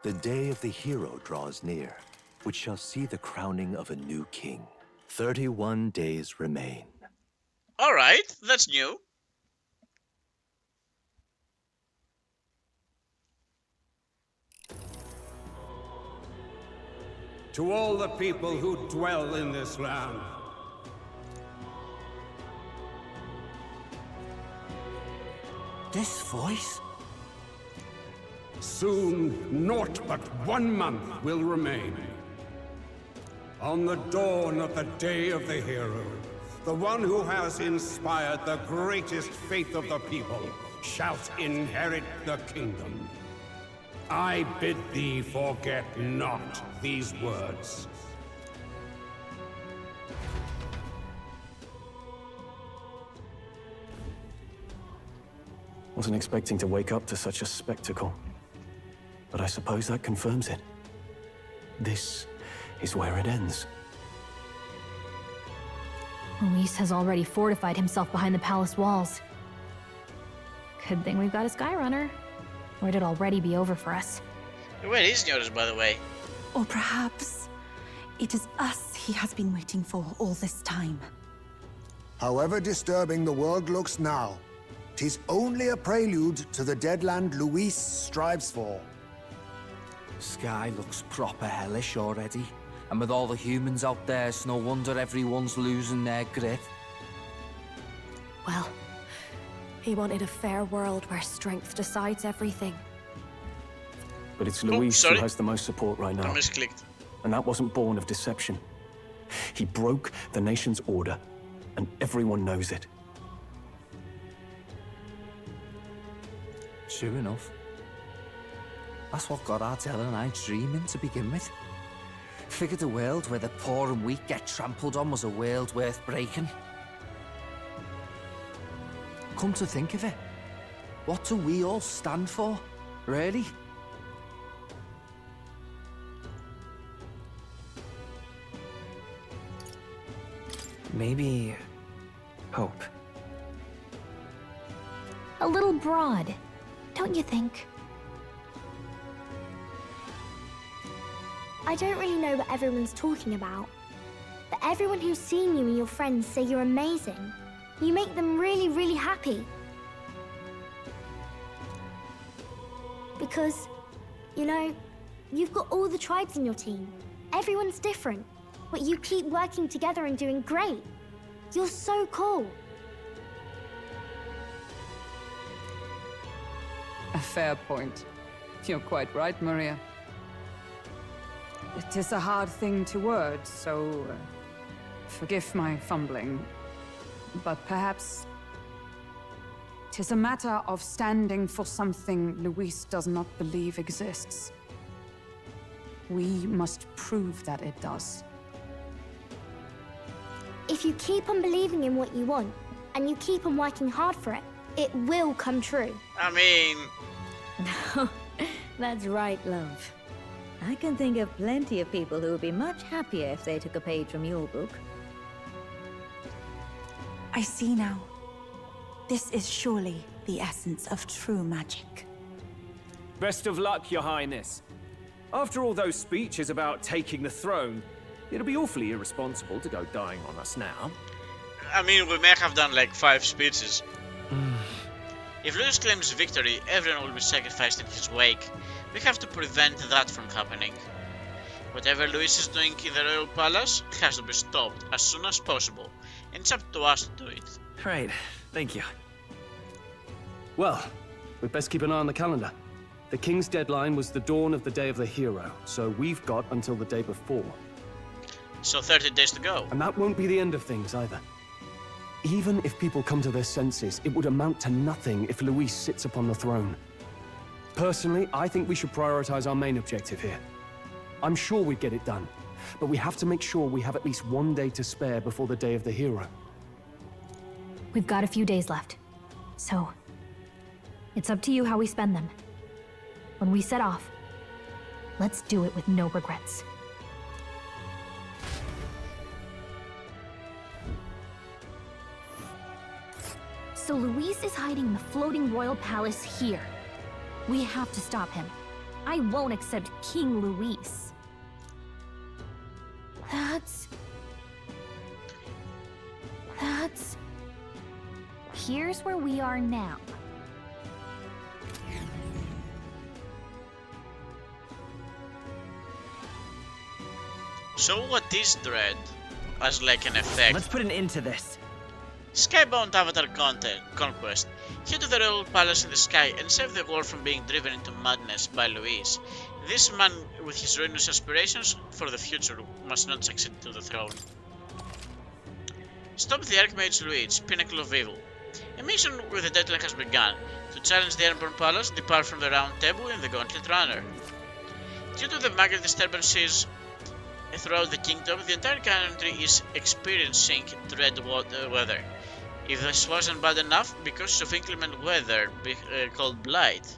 The day of the hero draws near, which shall see the crowning of a new king. 31 days remain. Alright, that's new. To all the people who dwell in this land, this voice? soon naught but 1 month will remain. On the dawn of the day of the hero, the one who has inspired the greatest faith of the people shall inherit the kingdom. I bid thee forget not these words. Wasn't expecting to wake up to such a spectacle. But I suppose that confirms it. This is where it ends. Luis has already fortified himself behind the palace walls. Good thing we've got a Skyrunner, or it'd already be over for us. Where is Nyorus, by the way? Or perhaps it is us he has been waiting for all this time. However disturbing the world looks now, 'tis only a prelude to the deadland Luis strives for. Sky looks proper hellish already. And with all the humans out there, it's no wonder everyone's losing their grip. Well, he wanted a fair world where strength decides everything. But it's Luis who sorry. has the most support right I now. misclicked. And that wasn't born of deception. He broke the nation's order, and everyone knows it. True enough. That's what got Ardell and I dreaming to begin with. Figured a world where the poor and weak get trampled on was a world worth breaking. Come to think of it, what do we all stand for, really? Maybe hope. A little broad, don't you think? I don't really know what everyone's talking about, but everyone who's seen you and your friends say you're amazing. You make them really, really happy. Because, you know, you've got all the tribes in your team. Everyone's different, but you keep working together and doing great. You're so cool. A fair point. You're quite right, Maria. It is a hard thing to word, so forgive my fumbling. But perhaps it is a matter of standing for something Luis does not believe exists. We must prove that it does. If you keep on believing in what you want, and you keep on working hard for it, it will come true. I mean... That's right, love. I can think of plenty of people who would be much happier if they took a page from your book. I see now. This is surely the essence of true magic. Best of luck, Your Highness. After all those speeches about taking the throne, it'll be awfully irresponsible to go dying on us now. I mean, we may have done like 5 speeches. If Luis claims victory, everyone will be sacrificed in his wake. We have to prevent that from happening. Whatever Luis is doing in the royal palace has to be stopped as soon as possible, and it's up to us to do it. Right, thank you. Well, we'd best keep an eye on the calendar. The king's deadline was the dawn of the day of the hero, so we've got until the day before. So 30 days to go. And that won't be the end of things either. Even if people come to their senses, it would amount to nothing if Luis sits upon the throne. Personally, I think we should prioritize our main objective here. I'm sure we'd get it done, but we have to make sure we have at least 1 day to spare before the day of the hero. We've got a few days left, so it's up to you how we spend them. When we set off, let's do it with no regrets. So Luis is hiding in the floating royal palace here. We have to stop him. I won't accept King Luis. That's... Here's where we are now. So what is Dread as like an effect? Let's put an end to this. Skybound Avatar Conquest. Head to the royal palace in the sky and save the world from being driven into madness by Luis. This man with his ruinous aspirations for the future must not succeed to the throne. Stop the Archmage Luis, pinnacle of evil. A mission with the deadline has begun. To challenge the Airborne Palace, depart from the Round Table in the Gauntlet Runner. Due to the maggot disturbances throughout the kingdom, the entire country is experiencing dread weather. If this wasn't bad enough, because of inclement weather called Blight.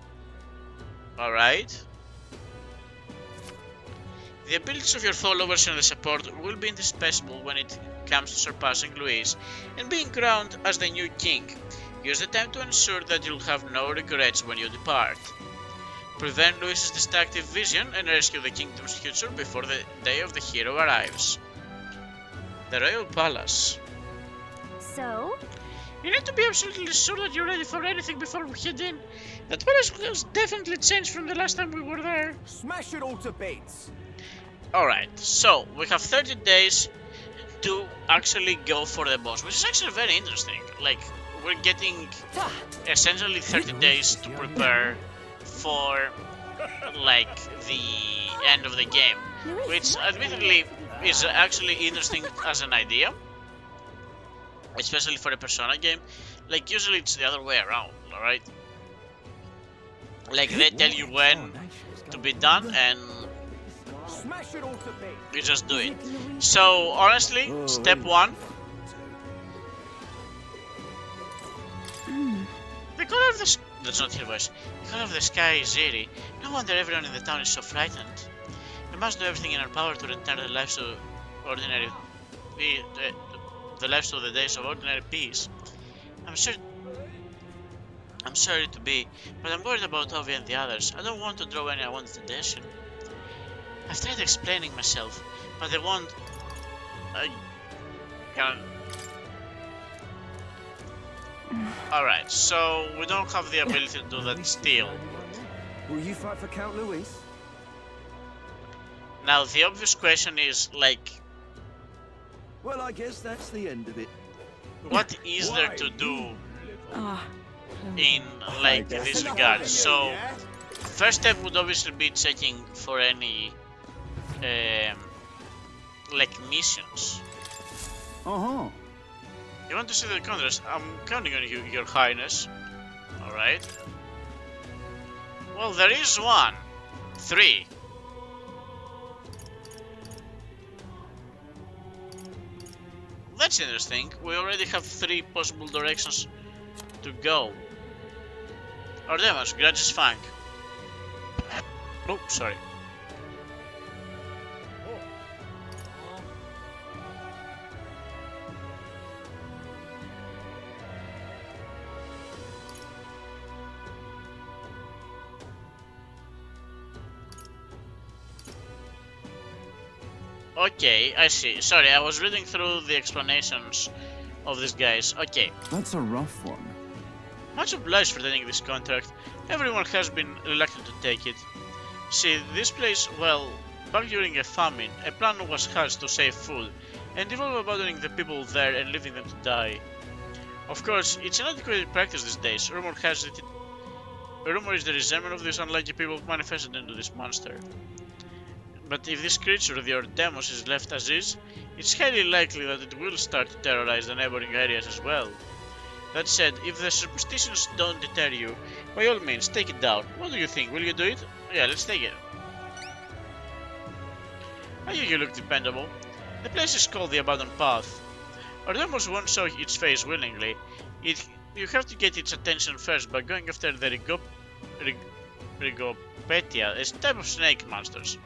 Alright. The abilities of your followers and the support will be indispensable when it comes to surpassing Luis and being crowned as the new king. Use the time to ensure that you'll have no regrets when you depart. Prevent Luis's destructive vision and rescue the kingdom's future before the day of the hero arrives. The Royal Palace. So? You need to be absolutely sure that you're ready for anything before we head in. That palace has definitely changed from the last time we were there. Smash it all to bits! Alright, so we have 30 days to actually go for the boss, which is actually very interesting. Like, we're getting essentially 30 days to prepare for, like, the end of the game, which admittedly is actually interesting as an idea, especially for a Persona game. Like, usually it's the other way around, alright? Like, they tell you when to be done and you just do it. So, honestly, step one. The color of the sky. That's not your voice. The color of the sky is eerie. No wonder everyone in the town is so frightened. We must do everything in our power to return the lives of ordinary, the lives of the days of ordinary peace. I'm sorry to be, but I'm worried about Ovi and the others. I don't want to draw anyone's attention. I've tried explaining myself, but they won't. I can't. Alright, so we don't have the ability to do that still. Will you fight for Count Luis? Now the obvious question is, like, well, I guess that's the end of it. What is there to do in, like, this regard? So, first step would obviously be checking for any, like, missions. You want to see the contrast? I'm counting on you, Your Highness. Alright. Well, there is one. 3. That's interesting. We already have 3 possible directions to go. Or demons, Grudge's Fang. Oh, sorry. Okay, I see. Sorry, I was reading through the explanations of these guys. Okay. That's a rough one. Much obliged for taking this contract. Everyone has been reluctant to take it. See, this place, well, back during a famine, a plan was hatched to save food, and involved abandoning the people there and leaving them to die. Of course, it's an antiquated practice these days. Rumor is the resentment of these unlucky people manifested into this monster. But if this creature, the Ordemos, is left as is, it's highly likely that it will start to terrorize the neighboring areas as well. That said, if the superstitions don't deter you, by all means, take it down. What do you think? Will you do it? Yeah, let's take it. I think you look dependable. The place is called the Abandoned Path. Ordemos won't show its face willingly. You have to get its attention first by going after the Rigopetia, a type of snake monsters.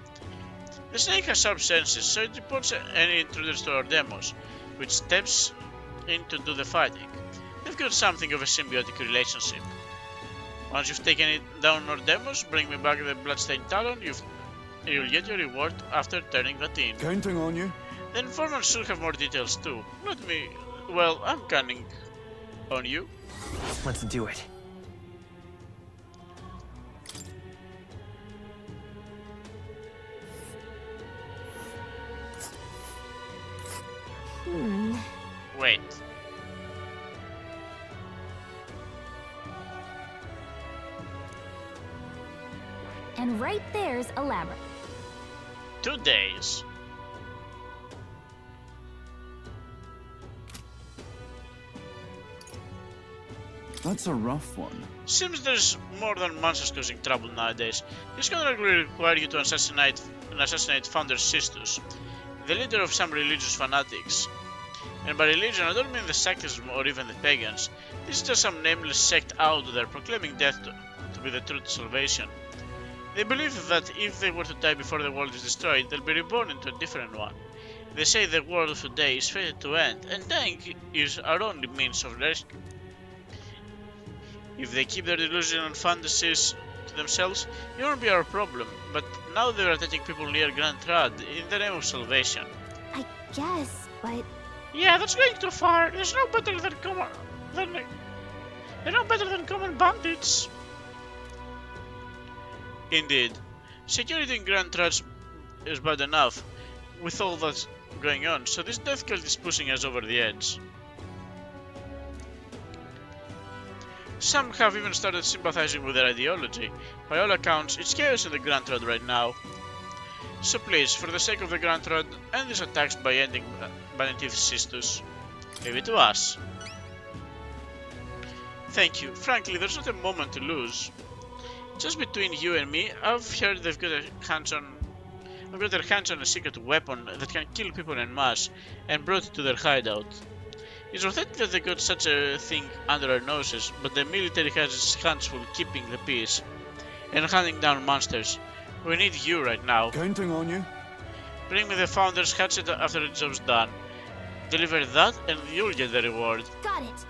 The snake has sharp senses, so it reports any intruders to Ordemos, which steps in to do the fighting. They've got something of a symbiotic relationship. Once you've taken it down our demos, bring me back the Bloodstained Talon, you'll get your reward after turning that in. Counting on you. The informant should have more details too. Let me... well, I'm counting on you. Let's do it. Wait. And right there's a labyrinth. 2 days. That's a rough one. Seems there's more than monsters causing trouble nowadays. This contract will require you to assassinate Founder Sistus, the leader of some religious fanatics. And by religion, I don't mean the sectism or even the pagans. This is just some nameless sect out there proclaiming death to be the truth to salvation. They believe that if they were to die before the world is destroyed, they'll be reborn into a different one. They say the world of today is fated to end, and dying is our only means of rescue. If they keep their delusions and fantasies to themselves, it won't be our problem, but now they are taking people near Grand Trad in the name of salvation. I guess, but... Yeah, that's going too far. There's no better than common bandits. Indeed. Security in Grand Trad is bad enough, with all that's going on, so this death cult is pushing us over the edge. Some have even started sympathizing with their ideology. By all accounts, it's chaos in the Grand Trad right now. So please, for the sake of the Grand Trad, end these attacks by ending Banitith Sistus. Leave it to us. Thank you. Frankly, there's not a moment to lose. Just between you and me, I've heard they've got their hands on a secret weapon that can kill people en masse, and brought it to their hideout. It's pathetic that they got such a thing under our noses, but the military has its hands full keeping the peace and hunting down monsters. We need you right now. Counting on you. Bring me the Founder's hatchet after the job's done. Deliver that and you'll get the reward. Got it.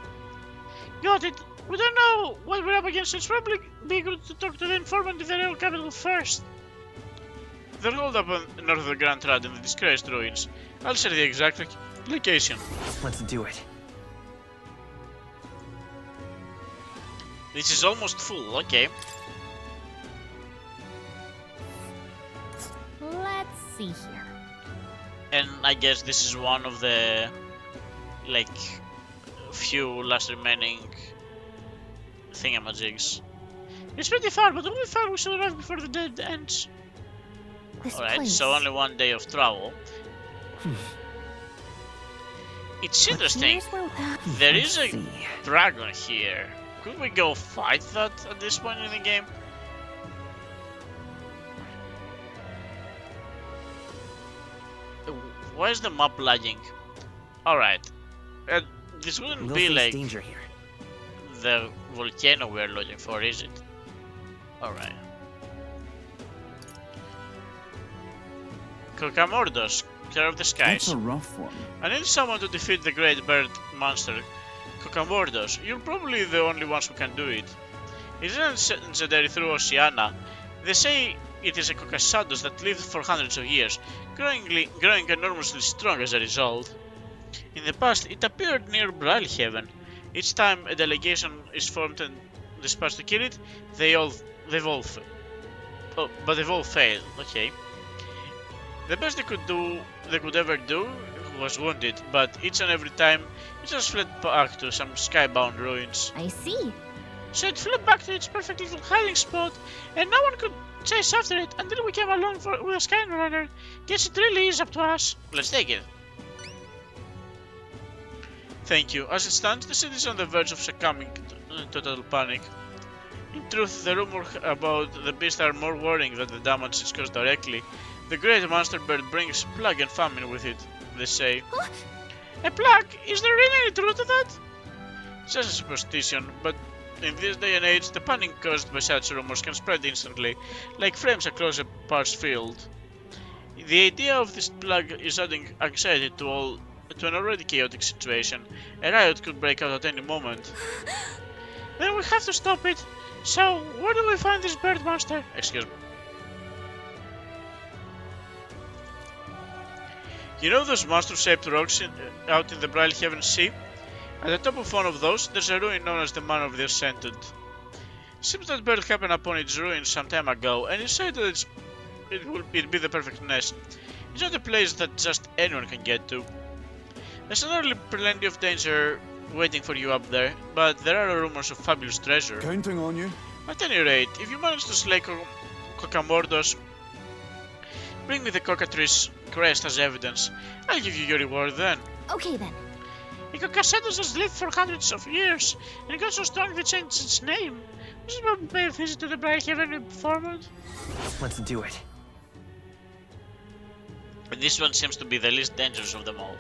Got it. We don't know what we're up against. It's probably be good to talk to the informant in the real capital first. They're holed up north of the Grand Trad in the disgraced ruins. I'll share the exact location. Let's do it. This is almost full, okay. Let's see here. And I guess this is one of the, like, few last remaining thingamajigs. It's pretty far, but only far we should arrive before the day ends. Alright, so only 1 day of travel. It's interesting. There is a dragon here. Could we go fight that at this point in the game? Why is the map lagging? Alright. This wouldn't be like danger here. The volcano we're looking for, is it? Alright. Kokamordos, Care of the Skies. That's a rough one. I need someone to defeat the great bird monster, Kokamordos. You're probably the only ones who can do it. It is legendary through Oceania. They say it is a Kokasados that lived for hundreds of years, growing enormously strong as a result. In the past, it appeared near Braillehaven. Each time a delegation is formed and dispatched to kill it, they've all failed. Okay. The best they could ever do was wound it, but each and every time it just fled back to some skybound ruins. I see. So it fled back to its perfect little hiding spot, and no one could chase after it until we came along with a Skyrunner. Guess it really is up to us. Let's take it. Thank you. As it stands, the city is on the verge of succumbing to total panic. In truth, the rumor about the beast are more worrying than the damage it's caused directly. The great monster bird brings plague and famine with it, they say. A plague? Is there really any truth to that? It's just a superstition, but in this day and age, the panic caused by such rumors can spread instantly, like flames across a parched field. The idea of this plague is adding anxiety to an already chaotic situation. A riot could break out at any moment. Then we have to stop it. So, where do we find this bird monster? Excuse me. You know those monster-shaped rocks out in the Brilhaven Sea? At the top of one of those, there's a ruin known as the Man of the Ascended. Seems that bird happened upon its ruin some time ago, and decided that it'd be the perfect nest. It's not a place that just anyone can get to. There's certainly plenty of danger waiting for you up there, but there are rumors of fabulous treasure. Counting on you. At any rate, if you manage to slay Kokamordos, bring me the cockatrice crest as evidence. I'll give you your reward then. Okay then. Ikokasetos has lived for hundreds of years, and got so strong they changed its name. We should probably pay a visit to the Brilhaven beforehand. Let's do it. But this one seems to be the least dangerous of them all.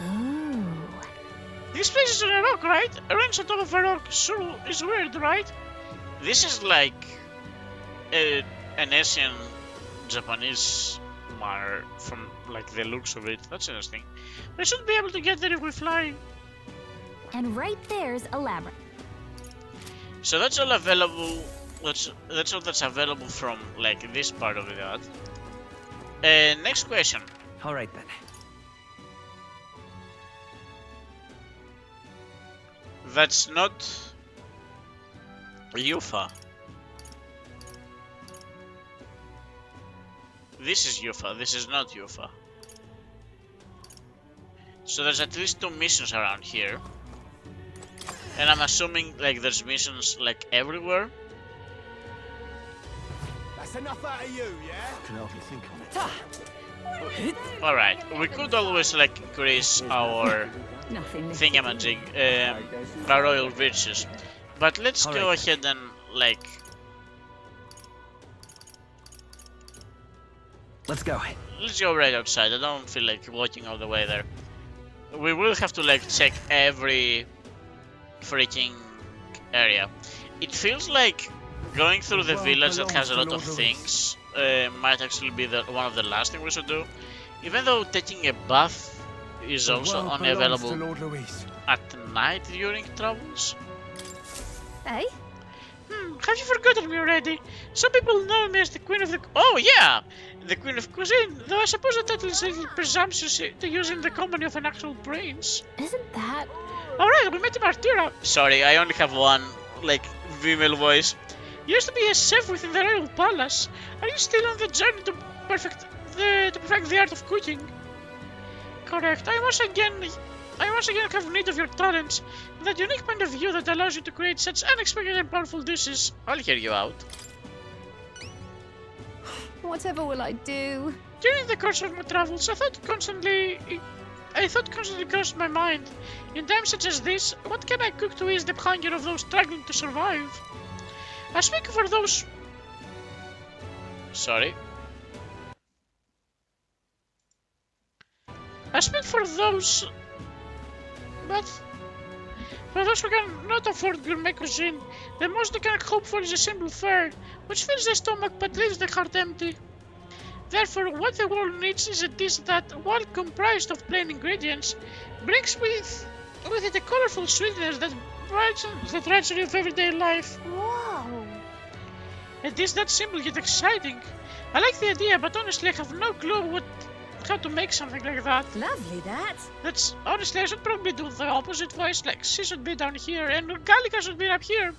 Ooh. This place is on a rock, right? A range on top of a rock sure is weird, right? This is like an Asian Japanese manor from like the looks of it. That's interesting. We should be able to get there if we fly. And right there's a labyrinth. So that's all available. That's all that's available from like this part of that. Next question. All right then. That's not Yufa. This is Yufa. This is not Yufa. So there's at least 2 missions around here. And I'm assuming like there's missions like everywhere. That's enough out of you, yeah? I can hardly think on it. Alright, we could always like increase our thingamajig, our royal riches. But let's go ahead and like... Let's go. Let's go right outside. I don't feel like walking all the way there. We will have to like check every freaking area. It feels like going through the village that has a lot of things might actually be one of the last things we should do. Even though taking a bath is also only available at night during travels. Hey? Have you forgotten me already? Some people know me as the Queen of the... Oh yeah! The Queen of Cuisine, though I suppose the title is a little presumptuous to use in the company of an actual prince. Isn't that... Alright, we met in Artira. Sorry, I only have one, like, female voice. You used to be a chef within the royal palace. Are you still on the journey to perfect the art of cooking? Correct. I once again have need of your talents. That unique point of view that allows you to create such unexpected and powerful dishes. I'll hear you out. Whatever will I do? During the course of my travels, I thought constantly crossed my mind. In times such as this, what can I cook to ease the hunger of those struggling to survive? I speak for those... Sorry. I speak for those... But... For those who cannot afford gourmet cuisine, the most they can hope for is a simple fare, which fills the stomach but leaves the heart empty. Therefore, what the world needs is a dish that, while comprised of plain ingredients, brings with it a colorful sweetness that brightens the tragedy of everyday life. Whoa! A dish that's simple yet exciting. I like the idea, but honestly I have no clue how to make something like that. Lovely, that. That's honestly I should probably do the opposite voice, like she should be down here and Gallica should be up here.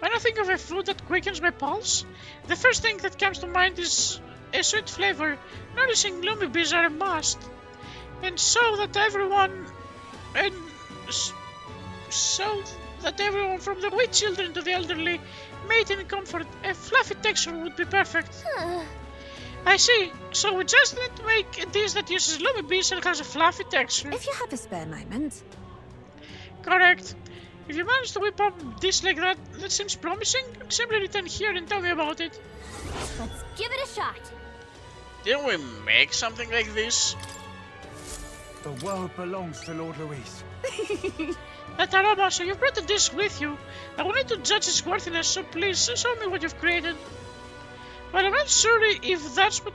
When I think of a food that quickens my pulse, the first thing that comes to mind is a sweet flavor. Nourishing gloomy bees are a must. And so that everyone from the wee children to the elderly made in comfort, a fluffy texture would be perfect. I see. So we just need to make a dish that uses loomy bees and has a fluffy texture. If you have a spare moment. Correct. If you manage to whip up a dish like that seems promising, simply return here and tell me about it. Let's give it a shot. Didn't we make something like this? The world belongs to Lord Luis. Atarama, so you've brought the dish with you. I will need to judge its worthiness, so please show me what you've created. But I'm not sure if that's what...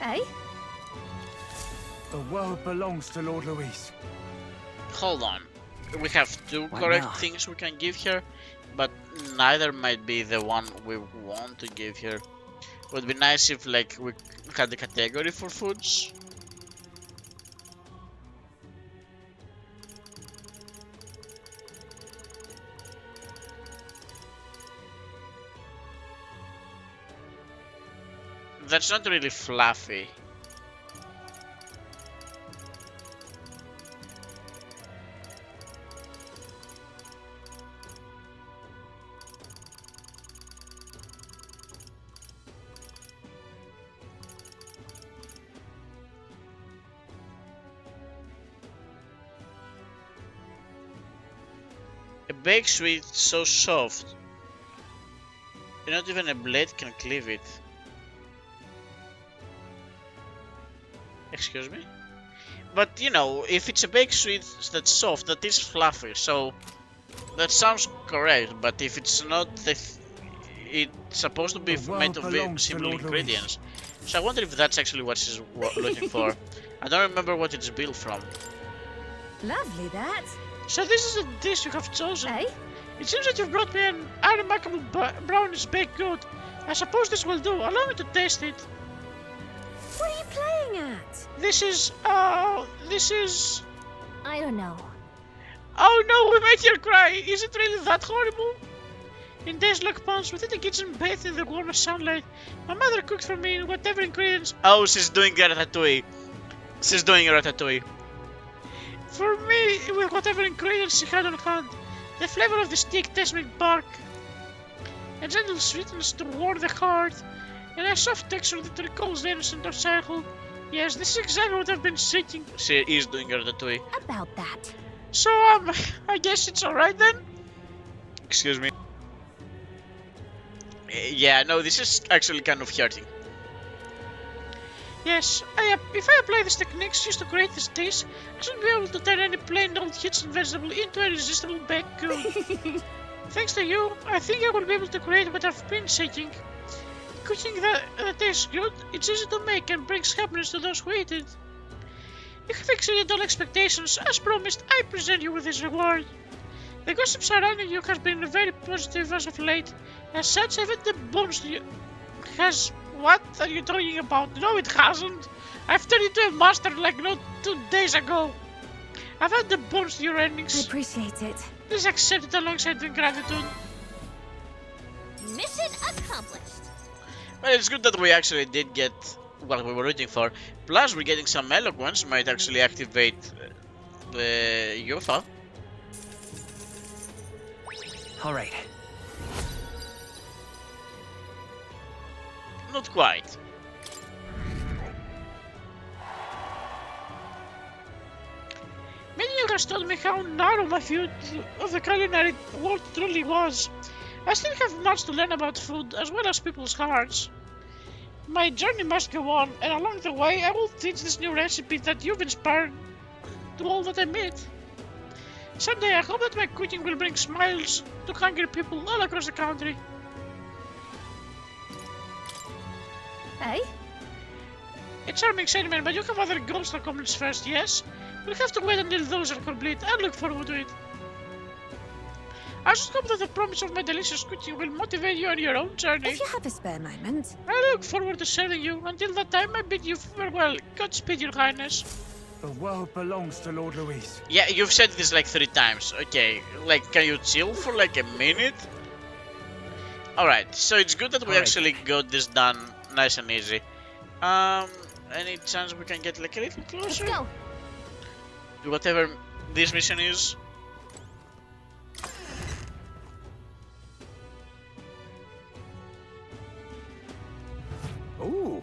Eh? The world belongs to Lord Luis. Hold on. We have two What correct now? things we can give here, but neither might be the one we want to give here. Would be nice if like we had the category for foods. That's not really fluffy. A baked sweet so soft, not even a blade can cleave it. Excuse me? But you know, if it's a baked sweet that's soft, that is fluffy, so that sounds correct, but if it's not, it's supposed to be made of simple ingredients. So I wonder if that's actually what she's looking for. I don't remember what it's built from. Lovely, that. So this is a dish you have chosen. Eh? It seems that you've brought me an unremarkable brownish baked good. I suppose this will do. Allow me to taste it. What are you playing at? This is... I don't know. Oh no, we made her cry. Is it really that horrible? In days like past, within the kitchen bathed in the warmest sunlight, my mother cooked for me whatever ingredients... Oh, she's doing ratatouille. She's doing ratatouille. For me, with whatever ingredients she had on hand. The flavor of the steak tastes like bark. A gentle sweetness to warm the heart. And a soft texture that recalls the innocence of childhood. Yes, this is exactly what I've been seeking. She is doing ratatouille. About that. So, I guess it's alright then? Excuse me. Yeah, no, this is actually kind of hurting. Yes, if I apply these techniques used to create this dish, I should be able to turn any plain old kitchen vegetable into a irresistible baked good. Thanks to you, I think I will be able to create what I've been seeking. Cooking that tastes good, it's easy to make and brings happiness to those who eat it. You have exceeded all expectations. As promised, I present you with this reward. The gossip surrounding you has been very positive as of late. As such, I've had the bones to you. What are you talking about? No, it hasn't. I've turned into a master like not 2 days ago. I've had the bones to your earnings. I appreciate it. Please accept it alongside the gratitude. Mission accomplished. Well, it's good that we actually did get what we were waiting for. Plus, we're getting some eloquence, might actually activate the Yotha. Alright. Not quite. Many has told me how narrow my view of the culinary world truly was. I still have much to learn about food, as well as people's hearts. My journey must go on, and along the way I will teach this new recipe that you've inspired to all that I meet. Someday I hope that my cooking will bring smiles to hungry people all across the country. Eh? A charming sentiment, but you have other goals to accomplish first, yes? We'll have to wait until those are complete. I look forward to it. I just hope that the promise of my delicious cooking will motivate you on your own journey. If you have a spare moment. I look forward to serving you. Until that time, I bid you farewell. Godspeed, your highness. The world belongs to Lord Luis. Yeah, you've said this like 3 times. Okay, like, can you chill for like a minute? Alright, so it's good that we actually got this done nice and easy. Any chance we can get like a little closer? Let's go. To whatever this mission is? Ooh.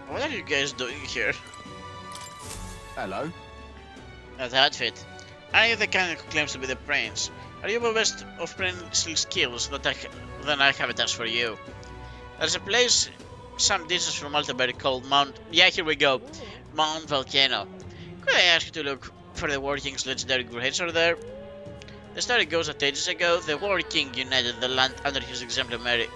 What are you guys doing here? Hello. That outfit. Are you the kind who claims to be the prince? Are you possessed of princely skills then I have a task for you. There's a place some distance from Altaberry called Mount... Yeah, here we go. Mount Volcano. Could I ask you to look for the workings legendary grades are there? The story goes that ages ago, the War King united the land under his exemplary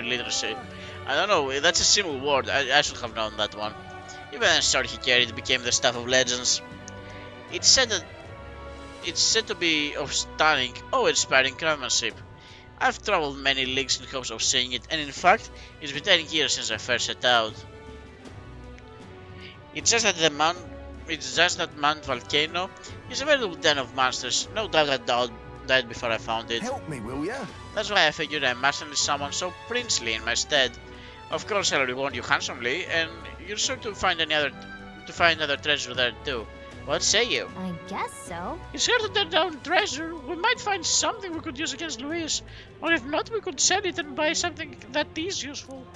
leadership. I don't know, that's a simple word, I should have known that one. Even the sword he carried became the Staff of Legends. It's said to be of stunning, awe-inspiring craftsmanship. I've traveled many leagues in hopes of seeing it, and in fact, it's been 10 years since I first set out. It's just that Mount Volcano is a veritable den of monsters. No doubt I died before I found it. Help me, will ya? That's why I figured I must enlist someone so princely in my stead. Of course, I'll reward you handsomely, and you're sure to find other treasure there too. What say you? I guess so. It's here to turn down treasure. We might find something we could use against Luis, or if not, we could sell it and buy something that is useful.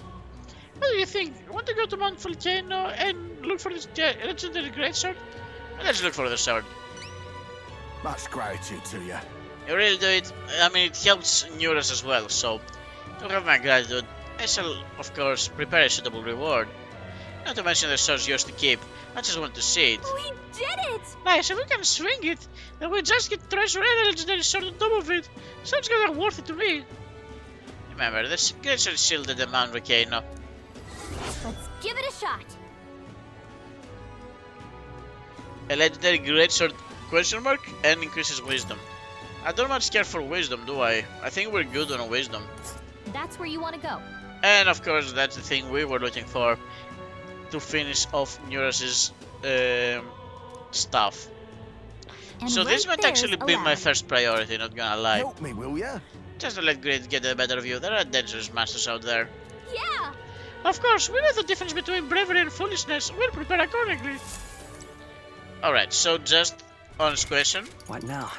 What do you think? Want to go to Mount Volcano and look for this legendary greatsword? Let's look for the sword. Much gratitude to you. You really do it? I mean, it helps Neuros as well, so to have my gratitude, I shall, of course, prepare a suitable reward. Not to mention the sword's yours to keep. I just want to see it. We did it! Nice, if we can swing it, then we just get treasure and a legendary sword on top of it. Sounds kind of worth it to me. Remember, this greatsword is shielded at Mount Volcano. Let's give it a shot. A legendary greatsword question mark and increases wisdom. I don't much care for wisdom, do I? I think we're good on wisdom. That's where you want to go. And of course, that's the thing we were looking for to finish off Neuros's stuff. And so this might actually be my allowed. first priority, not gonna lie. Help me, will ya? Just to let Grid get a better view. There are dangerous masters out there. Yeah! Of course, we know the difference between bravery and foolishness. We'll prepare accordingly. Alright, so just honest question. What now?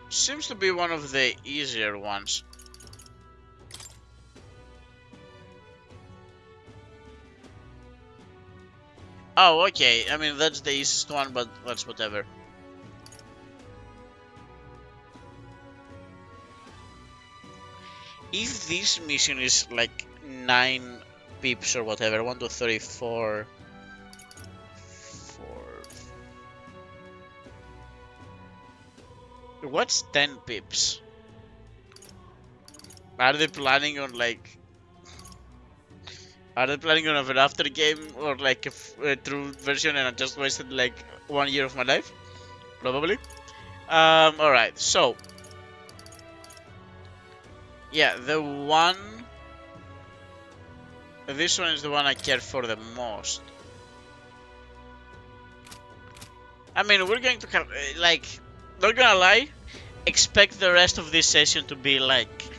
Seems to be one of the easier ones. Oh, okay. I mean, that's the easiest one, but that's whatever. If this mission is like 9 pips or whatever, 1 to 34, 4. What's 10 pips? Are they planning on like? Are they planning on an after game or like a true version and I just wasted like 1 year of my life? Probably. Alright, so. Yeah, this one is the one I care for the most. I mean, we're going to have, like, not gonna lie, expect the rest of this session to be like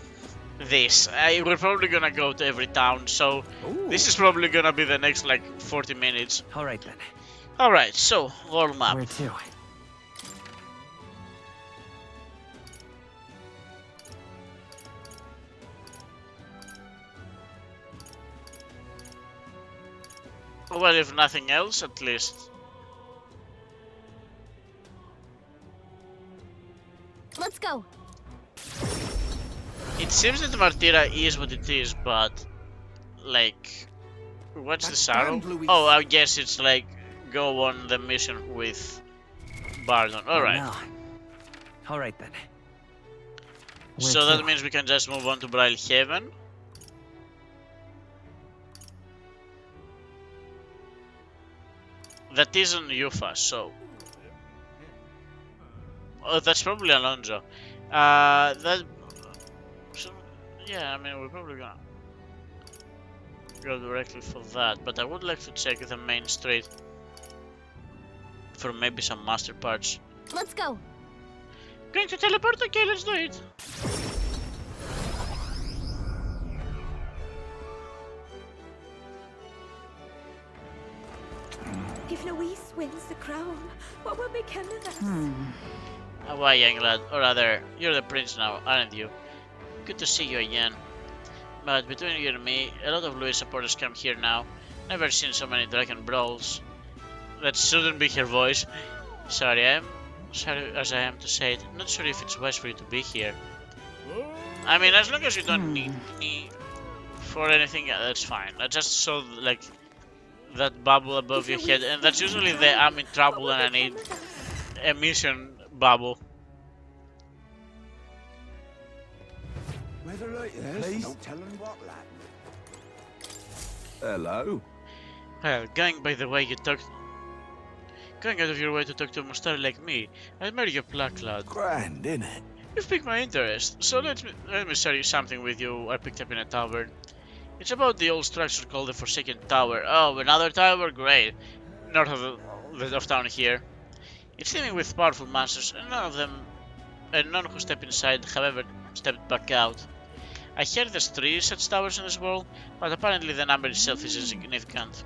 this. We're probably gonna go to every town, so this is probably gonna be the next like 40 minutes. Alright then. Alright, so, warm up. Where to? Well, if nothing else, at least. Let's go. It seems that Martira is what it is, but like, what's the sorrow? Oh, I guess it's like go on the mission with Bardon. All right. Alright then. So that means we can just move on to Brilhaven. That isn't Yufa, so. Oh, that's probably Alonso. That. So, yeah, I mean, we're probably gonna go directly for that, but I would like to check the main street for maybe some master parts. Let's go. Going to teleport? Okay, let's do it. If Luis wins the crown, what will become of us? How are you, young lad? Or rather, you're the prince now, aren't you? Good to see you again. But between you and me, a lot of Luis supporters come here now. Never seen so many dragon brawls. That shouldn't be her voice. Sorry as I am to say it. Not sure if it's wise for you to be here. I mean, as long as you don't need me for anything, that's fine. I just saw like that bubble above your head, and that's usually the I'm in trouble and I need a mission bubble. Whether like this, Please? no telling what lad. Hello. Well, going by the way you talk, going out of your way to talk to a monster like me, I admire your pluck, lad. Grand, innit? You've piqued my interest, so let me share something with you I picked up in a tavern. It's about the old structure called the Forsaken Tower. Oh, another tower? Great. North of town here. It's teeming with powerful monsters, and none who step inside have ever stepped back out. I hear there's 3 such towers in this world, but apparently the number itself is insignificant.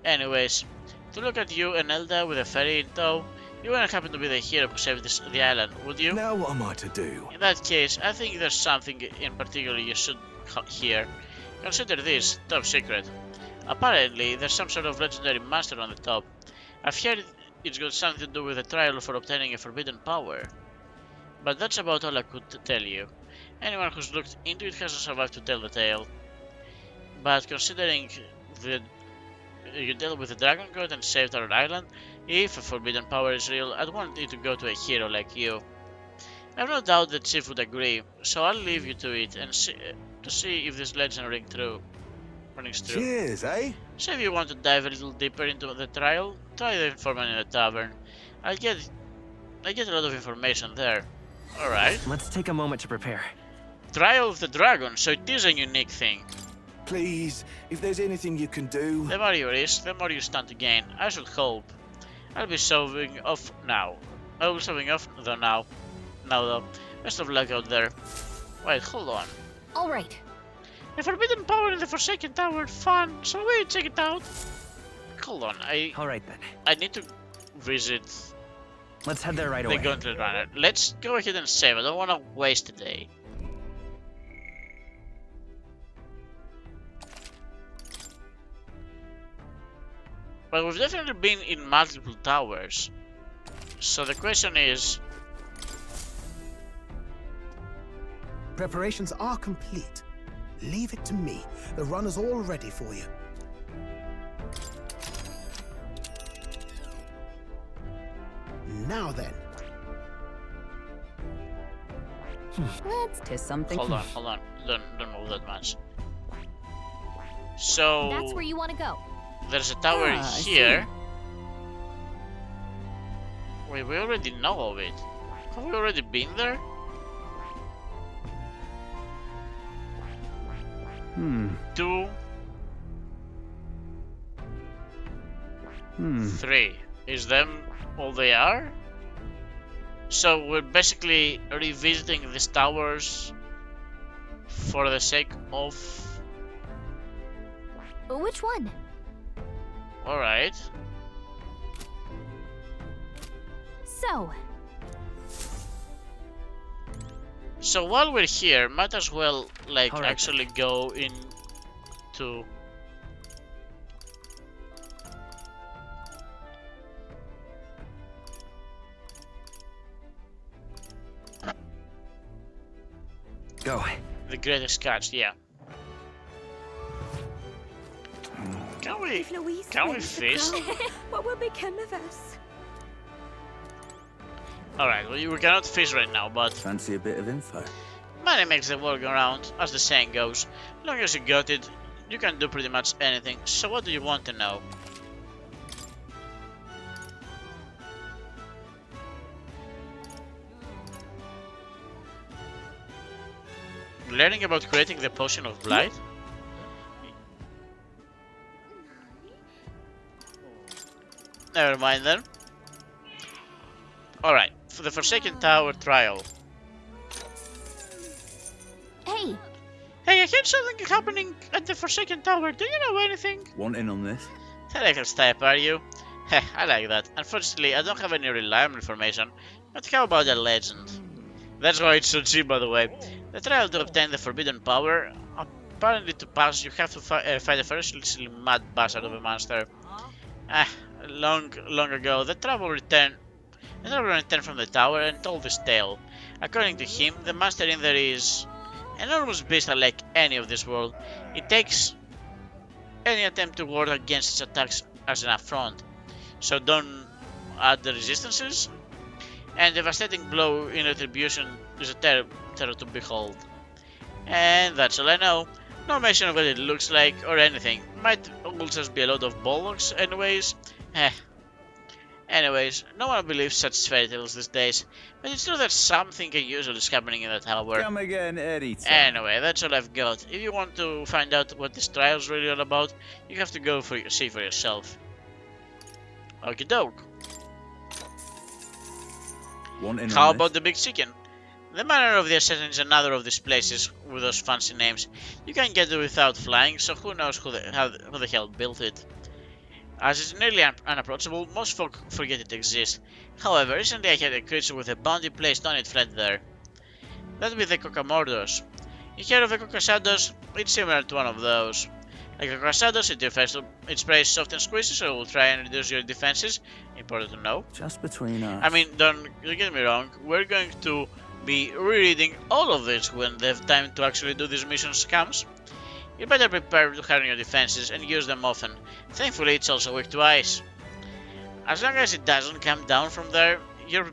Anyways, to look at you and Elda with a ferry in tow, you wouldn't happen to be the hero who saved the island, would you? Now what am I to do? In that case, I think there's something in particular you should hear. Consider this, top secret. Apparently, there's some sort of legendary monster on the top. I've heard it's got something to do with a trial for obtaining a forbidden power. But that's about all I could tell you. Anyone who's looked into it hasn't survived to tell the tale. But considering you dealt with the dragon god and saved our island, if a forbidden power is real, I'd want it to go to a hero like you. I've no doubt that Chief would agree, so I'll leave you to it and see if this legend rings true. Cheers, eh? So if you want to dive a little deeper into the trial, try the informant in the tavern. I get a lot of information there. Alright. Let's take a moment to prepare. Trial of the Dragon, so it is a unique thing. Please, if there's anything you can do. The more you risk, the more you stand to gain. I should hope. I'll be shoving off now. I will be shoving off though now. Now though. Best of luck out there. Wait, hold on. Alright. A forbidden power in the Forsaken Tower, fun. So we check it out. Hold on, Alright then. I need to visit. Let's head there right the away. Gauntlet Runner. Let's go ahead and save. I don't want to waste a day. But we've definitely been in multiple towers. So the question is... Preparations are complete. Leave it to me. The runner's all ready for you. Now then. Let's do something. Hold on. Don't move that much. So... That's where you want to go. There's a tower I here. Wait, we already know of it. Have we already been there? 2, 3. Is them all they are? So we're basically revisiting these towers for the sake of... Which one? Alright. So while we're here, might as well like actually go into... Go. The greatest catch, yeah. Can we fish? What will become of us? Alright, well, we cannot fish right now, but... Fancy a bit of info? Money makes the world go round, as the saying goes. As long as you got it, you can do pretty much anything. So what do you want to know? Learning about creating the potion of blight? Never mind then. Alright, for the Forsaken Tower trial. Hey! Hey, I heard something happening at the Forsaken Tower. Do you know anything? Want in on this? Telegraph type, are you? Heh, I like that. Unfortunately, I don't have any reliable information. But how about a legend? That's why it's so cheap, by the way. The trial to obtain the forbidden power. Apparently, to pass, you have to fight a ferociously mad bastard of a monster. Long ago, the traveler returned from the tower and told this tale. According to him, the monster in there is enormous beast unlike any of this world. It takes any attempt to ward against its attacks as an affront, so don't add the resistances. And devastating blow in retribution is a terror to behold. And that's all I know. No mention of what it looks like or anything. Might all just be a lot of bollocks anyways. Anyways, no one believes such fairy tales these days, but it's true that something unusual is happening in the tower. Come again, anytime. Anyway, that's all I've got. If you want to find out what this trial's really all about, you have to go see for yourself. Okie doke. How about the big chicken? The Manor of the Assassin is another of these places with those fancy names. You can get it without flying, so who knows who the hell built it. As it's nearly unapproachable, most folk forget it exists. However, recently I had a creature with a bounty placed on it fled there. That would be the Cocamordos. You heard of the Cocasados? It's similar to one of those. Like Cocasados, it defers to its prey soft and squishy, so it will try and reduce your defenses. Important to know. Just between us. I mean, don't get me wrong, we're going to be rereading all of this when the time to actually do these missions comes. You better prepare to harden your defenses and use them often. Thankfully, it's also weak to ice. As long as it doesn't come down from there, you're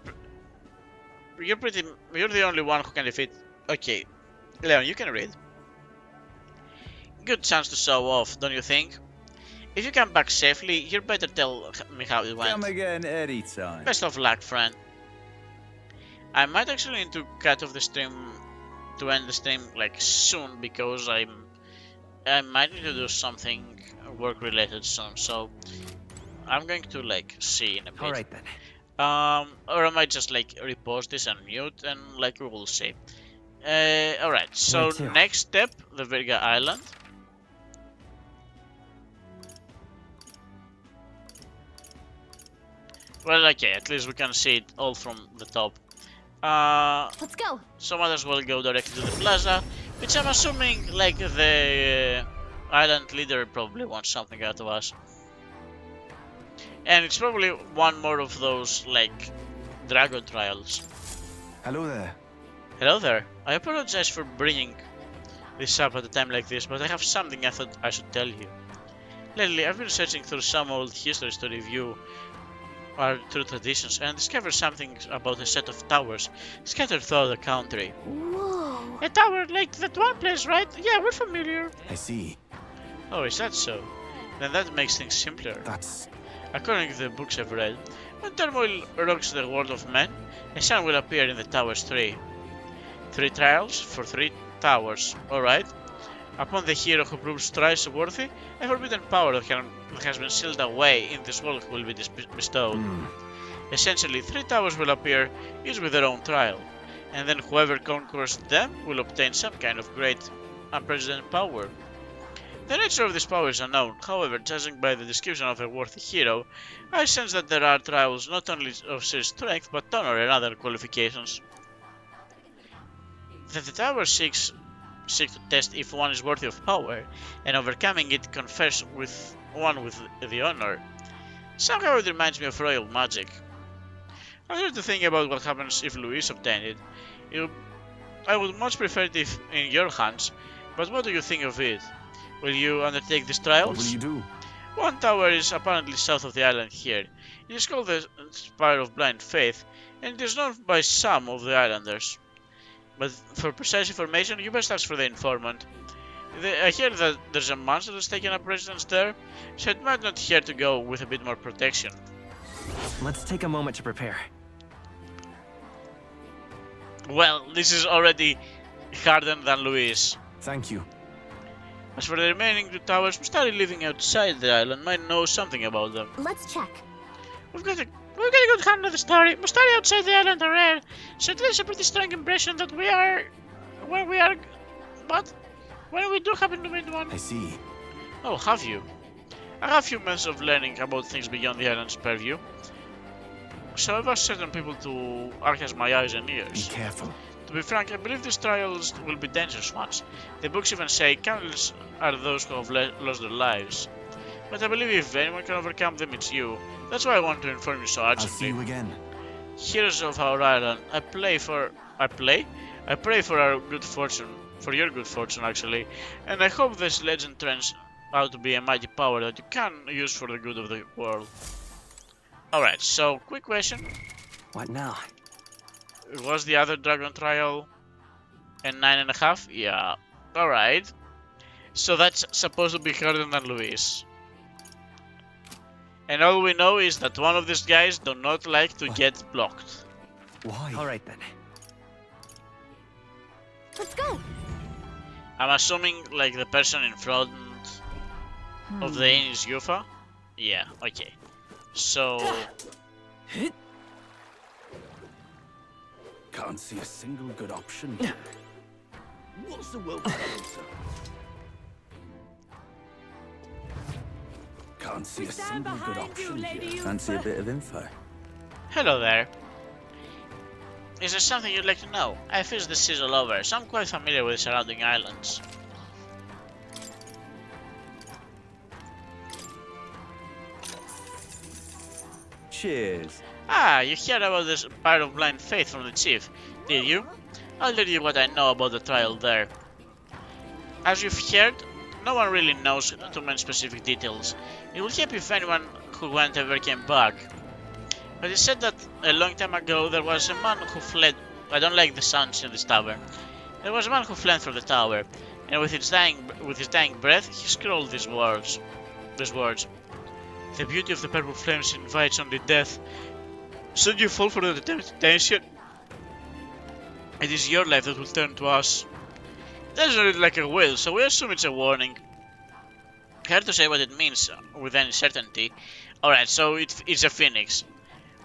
the only one who can defeat. Okay, Leon, you can read. Good chance to show off, don't you think? If you come back safely, you better tell me how it went. Come again anytime. Best of luck, friend. I might actually need to cut off the stream to end the stream like soon because I might need to do something work related soon, so I'm going to like see in a bit. Alright then. Or I might just like repost this and mute and like we will see. Alright, so next step, the Virga Island. Well, okay, at least we can see it all from the top. Let's go. So might as well go directly to the plaza, which I'm assuming like the island leader probably wants something out of us. And it's probably one more of those like dragon trials. Hello there. Hello there. I apologize for bringing this up at a time like this, but I have something I thought I should tell you. Lately, I've been searching through some old histories to review our true traditions and discovered something about a set of towers scattered throughout the country. Whoa. A tower like that one place, right? Yeah, we're familiar. I see. Oh, is that so? Then that makes things simpler. That's... According to the books I've read, when turmoil rocks the world of men, a sun will appear in the tower's tree. 3 trials for 3 towers, alright? Upon the hero who proves thrice worthy, a forbidden power that has been sealed away in this world will be bestowed. Essentially, 3 towers will appear, each with their own trial, and then whoever conquers them will obtain some kind of great, unprecedented power. The nature of this power is unknown, however, judging by the description of a worthy hero, I sense that there are trials not only of sheer strength, but honor and other qualifications. That the tower seeks to test if one is worthy of power, and overcoming it confers with one with the honor. Somehow it reminds me of royal magic. I started to think about what happens if Luis obtained it. I would much prefer it if in your hands, but what do you think of it? Will you undertake these trials? What will you do? One tower is apparently south of the island here. It is called the Spire of Blind Faith, and it is known by some of the islanders. But for precise information, you best ask for the informant. I hear that there's a monster that's taken up residence there, so it might not hurt to go with a bit more protection. Let's take a moment to prepare. Well, this is already harder than Luis. Thank you. As for the remaining 2 towers, Mustari living outside the island might know something about them. Let's check. We've got a good handle of the story. Mustari outside the island are rare, so it leaves a pretty strong impression that when we do happen to meet one. I see. Oh, have you? I have few months of learning about things beyond the island's purview, so I've asked certain people to act as my eyes and ears. Be careful. To be frank, I believe these trials will be dangerous ones. The books even say countless are those who have lost their lives. But I believe if anyone can overcome them, it's you. That's why I want to inform you so urgently. I'll see you again. Heroes of our island, I I pray for our good fortune, for your good fortune actually, and I hope this legend turns out to be a mighty power that you can use for the good of the world. Alright, so quick question. What now? Was the other dragon trial a 9.5? Yeah. Alright. So that's supposed to be harder than Luis. And all we know is that one of these guys do not like to get blocked. Why? All right then. Let's go. I'm assuming like the person in front of the inn is Yufa? Yeah, okay. So... Can't see a single good option here. What's the world balance? Can't see a single good option here. Fancy a bit of info? Hello there. Is there something you'd like to know? I fished the seas all over, so I'm quite familiar with the surrounding islands. Cheers. Ah, you heard about this Pyre of Blind Faith from the chief, did you? I'll tell you what I know about the trial there. As you've heard, no one really knows too many specific details. It will help if anyone who went ever came back. But it said that a long time ago there was a man who fled. I don't like the sounds in this tower. There was a man who fled from the tower, and with his dying breath, he scrawled these words. The beauty of the purple flames invites only death. Should you fall for the temptation, it is your life that will turn to us. It doesn't read like a will, so we assume it's a warning. Hard to say what it means with any certainty. Alright, so it's a phoenix.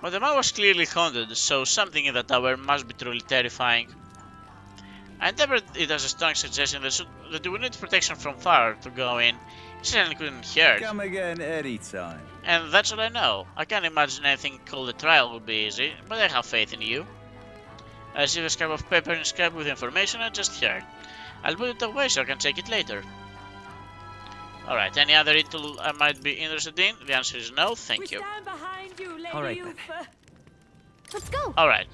But the man was clearly haunted, so something in the tower must be truly terrifying. I interpret it as a strong suggestion that we need protection from far to go in. It certainly couldn't hurt. Come again anytime. And that's all I know. I can't imagine anything called a trial would be easy, but I have faith in you. I receive a scrap of paper inscribed with information I just heard. I'll put it away so I can check it later. Alright, any other intel I might be interested in? The answer is no, thank you. Alright then. Let's go. Alright.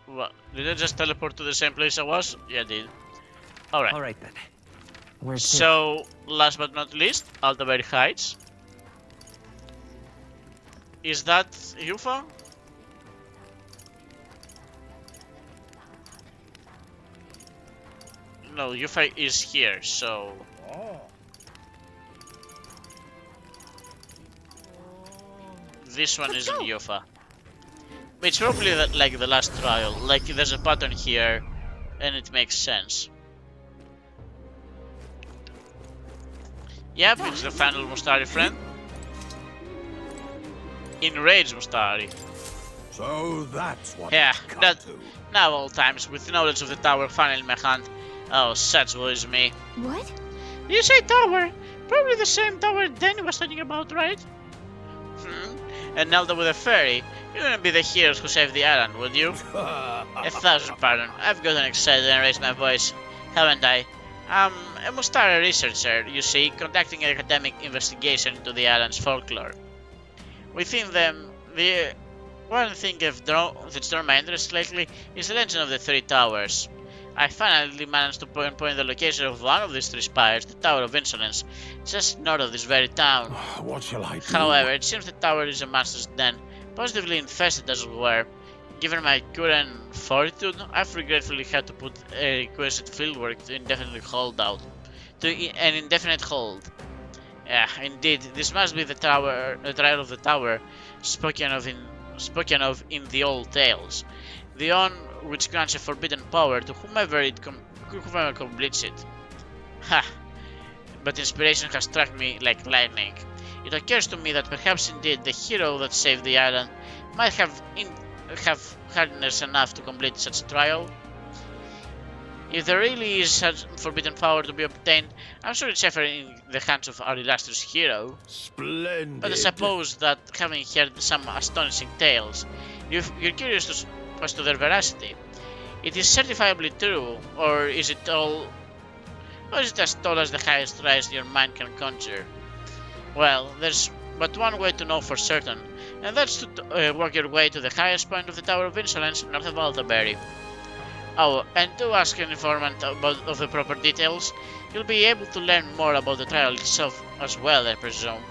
What? Did I just teleport to the same place I was? Yeah, I did. Alright. Alright then. So, last but not least, Altaberry Heights. Is that Yufa? No, Yufa is here, so... This one isn't Yufa. It's probably like the last trial, like there's a pattern here, and it makes sense. Yep, it's the final Mustari friend. Enraged Mustari. So that's what Yeah, it's come that to. now all times with knowledge of the tower finally in my hand. Oh, such was me. What? You say tower? Probably the same tower Danny was talking about, right? And now that with a ferry, you wouldn't be the heroes who saved the island, would you? 1,000 pardon. I've gotten excited and raised my voice, haven't I? I'm a Mustari researcher, you see, conducting an academic investigation into the island's folklore. Within them, the one thing that's drawn my interest lately is the legend of the Three Towers. I finally managed to pinpoint the location of one of these three spires, the Tower of Insolence, just north of this very town. What shall I do? However, it seems the tower is a monster's den, positively infested as it were. Given my current fortitude, I've regretfully had to put a requested fieldwork to indefinitely hold out. An indefinite hold. Yeah, indeed, this must be the trial of the tower spoken of in the old tales. The one which grants a forbidden power to whomever completes it. Ha! But inspiration has struck me like lightning. It occurs to me that perhaps indeed the hero that saved the island might have hardness enough to complete such a trial. If there really is such forbidden power to be obtained, I'm sure it's ever in the hands of our illustrious hero. Splendid. But I suppose that, having heard some astonishing tales, you're curious as to their veracity. It is certifiably true, or is it as tall as the highest rise your mind can conjure? Well, there's but one way to know for certain, and that's to work your way to the highest point of the Tower of Insolence, north of Altaberry. Oh, and do ask an informant of the proper details. You'll be able to learn more about the trial itself as well, I presume.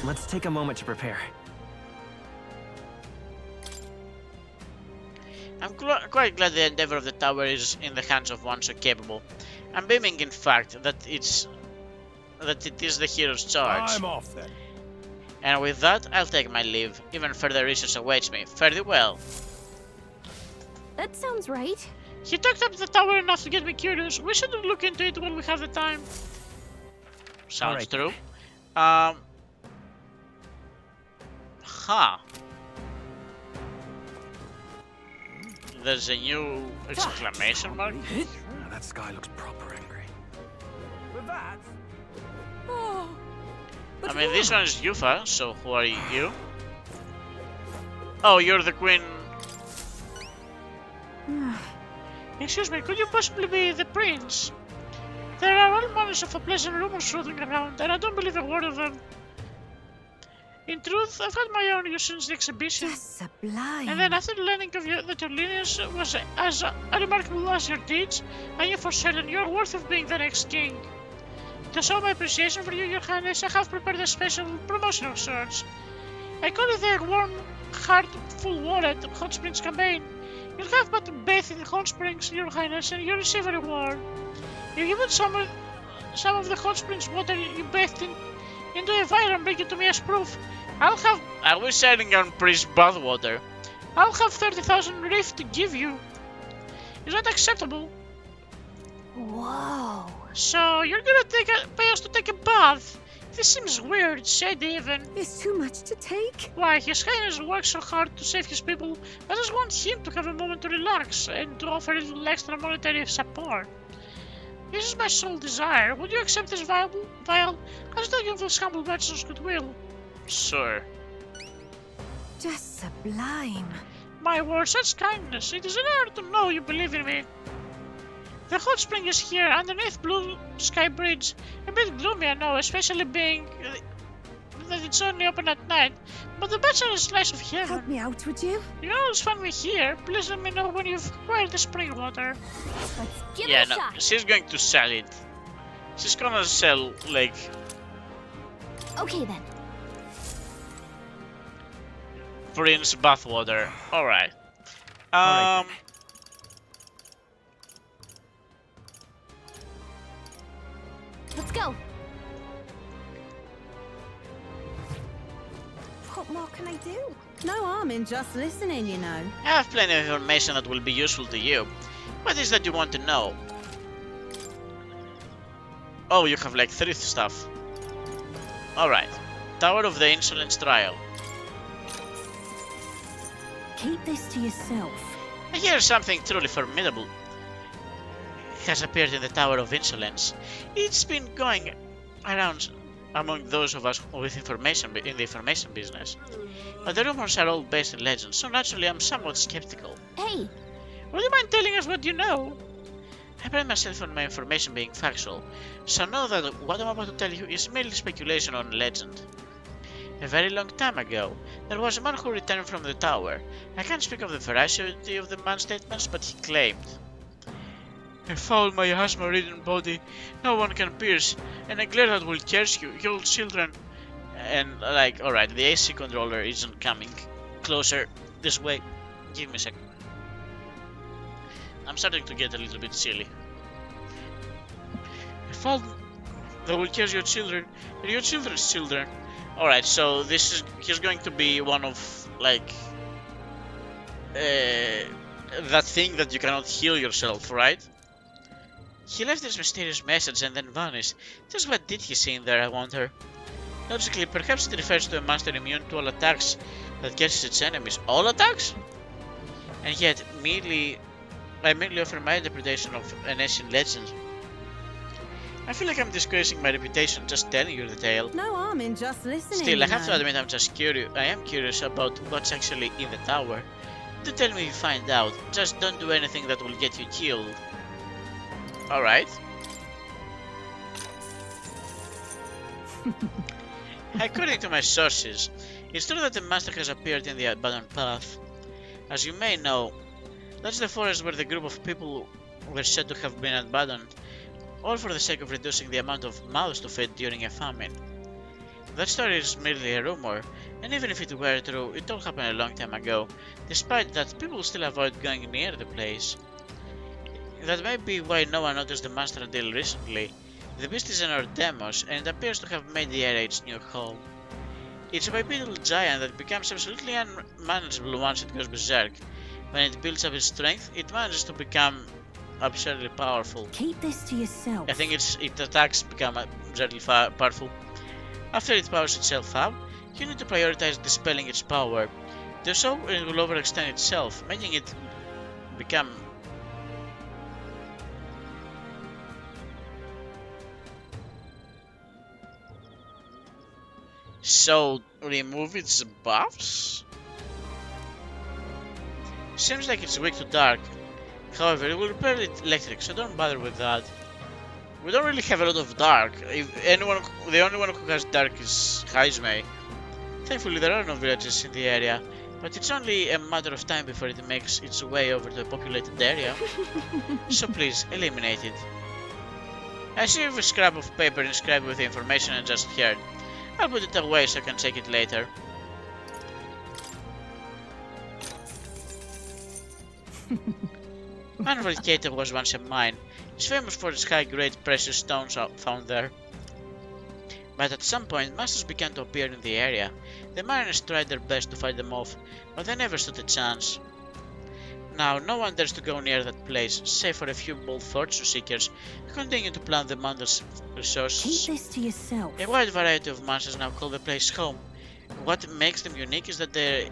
Let's take a moment to prepare. I'm quite glad the endeavor of the tower is in the hands of one so capable. I'm beaming, in fact, that it is the hero's charge. I'm off then. And with that, I'll take my leave. Even further research awaits me. Fare thee well. That sounds right. He talked up the tower enough to get me curious. We should look into it when we have the time. Sounds true. There's a new exclamation mark. That sky looks proper angry. With that. Oh, I mean, this one is Yufa, so who are you? Oh, you're the queen. Excuse me, could you possibly be the prince? There are all manners of unpleasant rumors floating around, and I don't believe a word of them. In truth, I've had my own use since the exhibition. Just sublime. And then after learning of that your lineage was as remarkable as your deeds, I knew for certain you're worthy of being the next king. To show my appreciation for you, your highness, I have prepared a special promotion of sorts. I call it the Warm Heart Full Wallet Hot Springs campaign. You'll have but to bathe in the hot springs, your highness, and you'll receive a reward. If you put some of the hot springs water you bathed in into a vial and bring it to me as proof, are we selling on priest bathwater? I'll have 30,000 reef to give you. Is that acceptable? Whoa. So you're gonna pay us to take a bath? This seems weird, said even. It's too much to take. Why, His Highness works so hard to save his people. I just want him to have a moment to relax and to offer a little extra monetary support. This is my sole desire. Would you accept this vial as a token of this humble merchant's goodwill? Sure. Just sublime. My word, such kindness. It is an honor to know you believe in me. The hot spring is here, underneath Blue Sky Bridge. A bit gloomy, I know, especially being that it's only open at night. But the bachelor is slice of heaven. Help me out, would you? You can always find me here. Please let me know when you've acquired the spring water. Let's give it a shot. She's going to sell it. She's gonna sell, like... Okay then. Prince bathwater. Alright. Let's go. What more can I do? No harm in just listening, you know. I have plenty of information that will be useful to you. What is that you want to know? Oh, you have like 3 stuff. Alright. Tower of the Insolence Trial. Keep this to yourself. I hear something truly formidable has appeared in the Tower of Insolence. It's been going around among those of us with information in the information business. But the rumors are all based in legends, so naturally I'm somewhat skeptical. Hey! Would you mind telling us what you know? I pride myself on my information being factual, so know that what I'm about to tell you is merely speculation on legend. A very long time ago, there was a man who returned from the tower. I can't speak of the veracity of the man's statements, but he claimed, "I found my asthma-ridden body no one can pierce, and a glare that will curse you, your children." And like, alright, the AC controller isn't coming closer this way. Give me a second. I'm starting to get a little bit silly. "I found that will curse your children and your children's children." Alright, so he's going to be one of like that thing that you cannot heal yourself, right? He left this mysterious message and then vanished. Just what did he see in there, I wonder? Logically, perhaps it refers to a monster immune to all attacks that curses its enemies. All attacks? And yet, I merely offer my interpretation of an ancient legend. I feel like I'm disgracing my reputation just telling you the tale. No harm in just listening. Still, I have to admit I'm just curious. I am curious about what's actually in the tower. Do tell me if you find out. Just don't do anything that will get you killed. Alright. According to my sources, it's true that the master has appeared in the abandoned path. As you may know, That's the forest where the group of people were said to have been abandoned, all for the sake of reducing the amount of mouths to feed during a famine. That story is merely a rumor, and even if it were true, it all happened a long time ago. Despite that, people still avoid going near the place. That may be why no one noticed the monster until recently. The beast is an Ordemos, and it appears to have made the area its new home. It's a bipedal giant that becomes absolutely unmanageable once it goes berserk. When it builds up its strength, it manages to become absurdly powerful. Keep this to yourself. I think its attacks become absurdly powerful. After it powers itself up, you need to prioritize dispelling its power. Do so, it will overextend itself, making it become so remove its buffs? Seems like it's weak to dark. However, it will repair it electric, so don't bother with that. We don't really have a lot of dark. The only one who has dark is Haizmei. Thankfully, there are no villages in the area, but it's only a matter of time before it makes its way over to a populated area. So please, eliminate it. I see a scrap of paper inscribed with the information I just heard. I'll put it away so I can check it later. Anvil was once a mine. It's famous for its high-grade precious stones found there. But at some point, monsters began to appear in the area. The miners tried their best to fight them off, but they never stood a chance. Now, no one dares to go near that place, save for a few bold fortune seekers who continue to plant the mountain's resources. Keep this to yourself. A wide variety of monsters now call the place home. What makes them unique is that they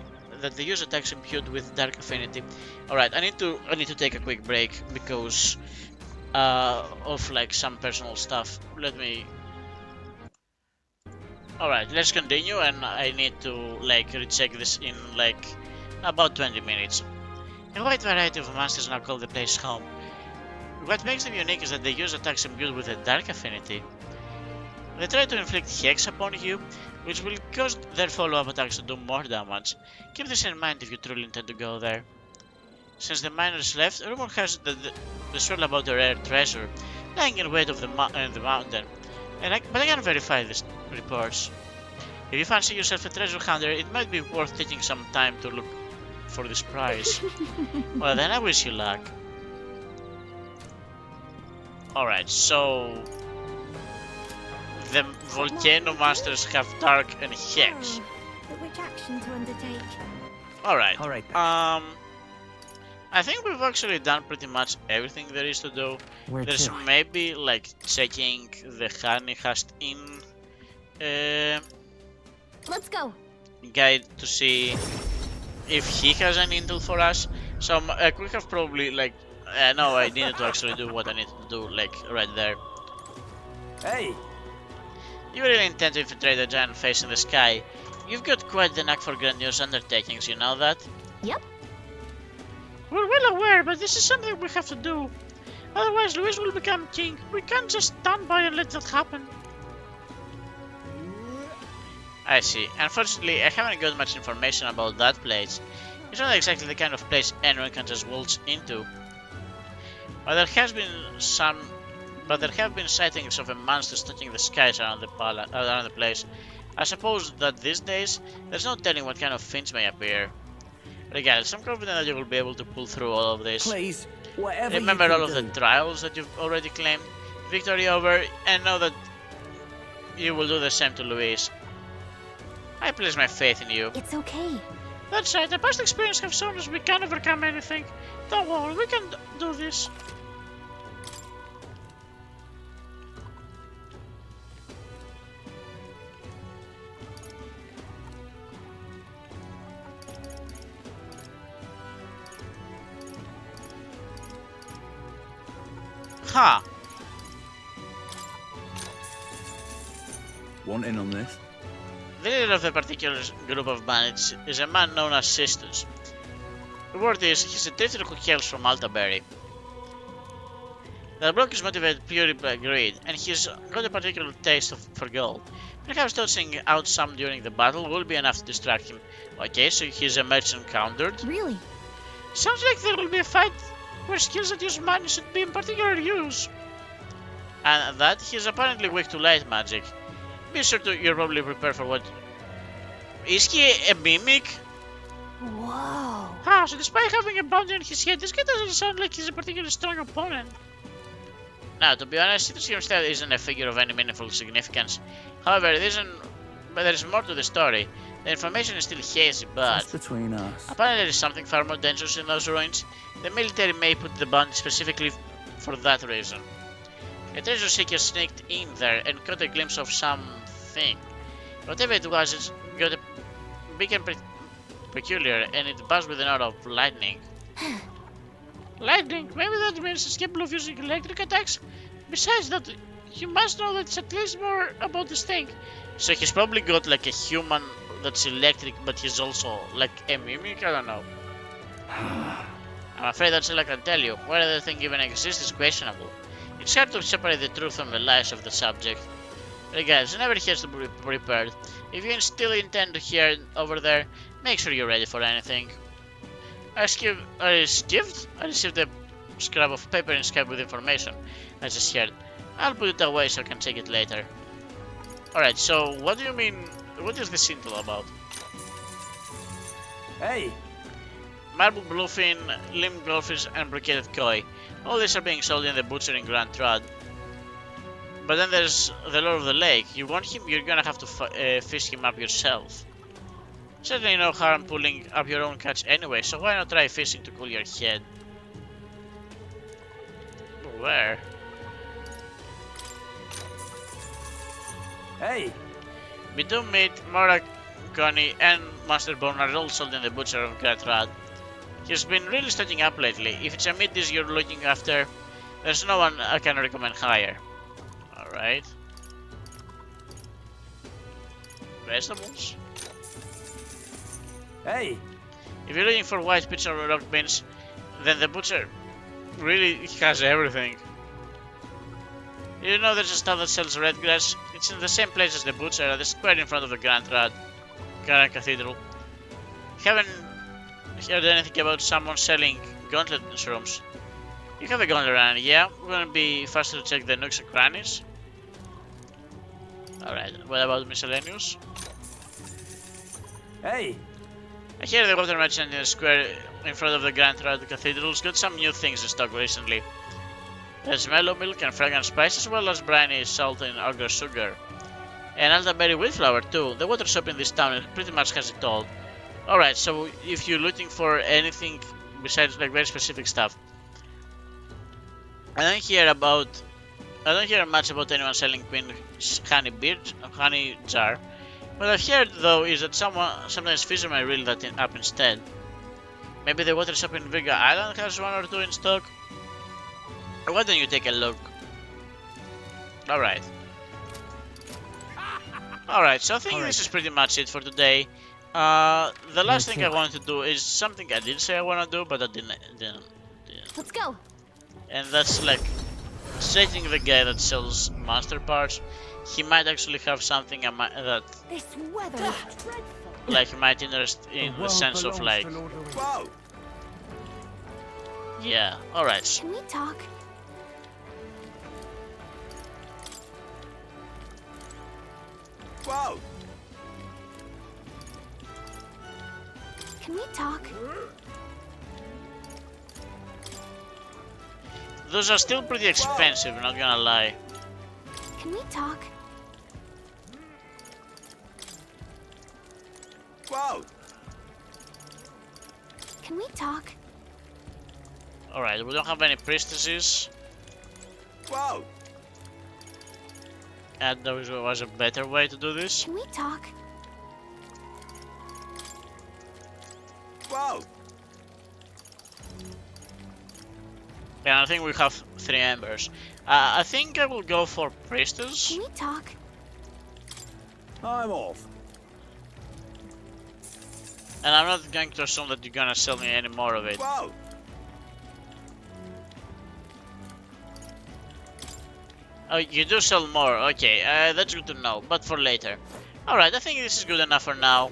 use attacks imbued with dark affinity. Alright, I need to take a quick break because of like some personal stuff. Alright, let's continue, and I need to like recheck this in like about 20 minutes. A wide variety of monsters now call the place home. What makes them unique is that they use attacks imbued with a dark affinity. They try to inflict hex upon you, which will cause their follow-up attacks to do more damage. Keep this in mind if you truly intend to go there. Since the miners left, rumor has the swirl about a rare treasure lying in wait of the mountain, but I can't verify these reports. If you fancy yourself a treasure hunter, it might be worth taking some time to look for this prize. Well then, I wish you luck. Alright, so the volcano monsters have dark and hex. But which action to undertake? Alright. I think we've actually done pretty much everything there is to do. There's maybe like checking the honey hast in Let's go. Guide to see if he has an intel for us. So we have probably like no, I needed to actually do what I need to do, like right there. Hey! You really intend to infiltrate the giant face in the sky. You've got quite the knack for grandiose undertakings, you know that? Yep. We're well aware, but this is something we have to do. Otherwise, Luis will become king. We can't just stand by and let that happen. I see. Unfortunately, I haven't got much information about that place. It's not exactly the kind of place anyone can just waltz into. But there have been sightings of a monster stalking the skies around the place. I suppose that these days, there's no telling what kind of fiends may appear. Regardless, I'm confident that you will be able to pull through all of this. Please, whatever Remember you all can of the trials that you've already claimed victory over, and know that you will do the same to Luis. I place my faith in you. It's okay. That's right, the past experience have shown us we can overcome anything. Don't worry, we can do this. Ha! Want in on this? The leader of the particular group of bandits is a man known as Sisters. The word is, he's a traitor who hails from Altaberry. The bloke is motivated purely by greed, and he's got a particular taste for gold. Perhaps tossing out some during the battle will be enough to distract him. Okay, so he's a merchant countered. Really? Sounds like there will be a fight where skills that use money should be in particular use. And that he's apparently weak to light magic. Be sure to you're probably prepared for what. Is he a mimic? Whoa. Ah, so despite having a bounty on his head, this guy doesn't sound like he's a particularly strong opponent. Now, to be honest, it seems that isn't a figure of any meaningful significance. However, there is more to the story. The information is still hazy, but What's between us? apparently there is something far more dangerous in those ruins. The military may put the bounty specifically for that reason. A treasure seeker sneaked in there and caught a glimpse of something. Whatever it was, it's got a big and peculiar, and it buzzed with an aura of lightning. Lightning? Maybe that means it's capable of using electric attacks? Besides that, you must know that it's at least more about this thing. So he's probably got like a human that's electric, but he's also like a mimic? I don't know. I'm afraid that's all I can tell you. Whether the thing even exists is questionable. It's hard to separate the truth from the lies of the subject. Regardless, never has to be prepared. If you still intend to hear over there, make sure you're ready for anything. I received a scrap of paper inscribed with information. I just heard. I'll put it away so I can take it later. Alright, so what do you mean? What is this scene all about? Hey! Marble bluefin, limb goldfish, and brocaded koi. All these are being sold in the butcher in Grand Trad. But then there's the Lord of the Lake. You want him? You're gonna have to fish him up yourself. Certainly no harm pulling up your own catch anyway, so why not try fishing to cool your head? Where? Hey! Bidum meat, Mora, Connie, and Master Bone are all sold in the butcher of Gatrad. He's been really stocking up lately. If it's a meat dish you're looking after, there's no one I can recommend higher. Alright. Vegetables? Hey! If you're looking for white pitch or rock beans, then the butcher really has everything. You know there's a stall that sells red grass? It's in the same place as the butcher, at the square in front of the Grand Cathedral. Haven't heard anything about someone selling gauntlet shrooms? You have a gauntlet around, yeah? We're gonna be faster to check the nooks and crannies. Alright, what about miscellaneous? Hey! I hear the water merchant in the square in front of the Grand Cathedral's got some new things in stock recently. There's mellow milk and fragrant spice, as well as briny salt and ogre sugar. And elderberry wheat flour too. The water shop in this town pretty much has it all. Alright, so if you're looking for anything besides like very specific stuff, I don't hear much about anyone selling Queen's honey jar. What I've heard though is that sometimes fishermen reel that up instead. Maybe the water shop in Virga Island has one or two in stock. Why don't you take a look? Alright. Alright, so I think this is pretty much it for today. The last thing I wanted to do is something I did say I want to do, but I didn't. Let's go. And that's like setting the guy that sells monster parts. He might actually have something that This weather is dreadful. like he might interest in the sense of like. Whoa! Yeah. Alright. Can we talk? Whoa! Can we talk? Those are still pretty expensive, not gonna lie. Can we talk? Whoa! Can we talk? Alright, we don't have any priestesses. Whoa! And there was a better way to do this. Can we talk? Whoa! And I think we have 3 embers. I think I will go for priestess. Can we talk? I'm off. And I'm not going to assume that you're gonna sell me any more of it. Whoa! Oh, you do sell more. Okay, that's good to know, but for later. Alright, I think this is good enough for now.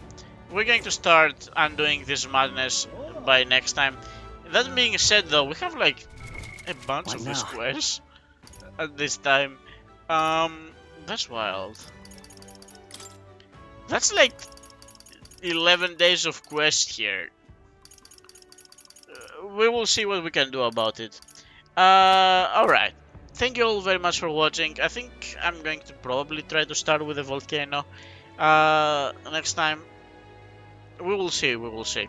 We're going to start undoing this madness by next time. That being said, though, we have like a bunch What of now? squares at this time. That's wild. That's like 11 days of quest here. We will see what we can do about it. Alright. Thank you all very much for watching. I think I'm going to probably try to start with a volcano. Next time. We will see, we will see.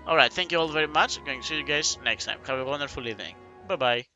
Alright, thank you all very much. I'm going to see you guys next time. Have a wonderful evening. Bye bye.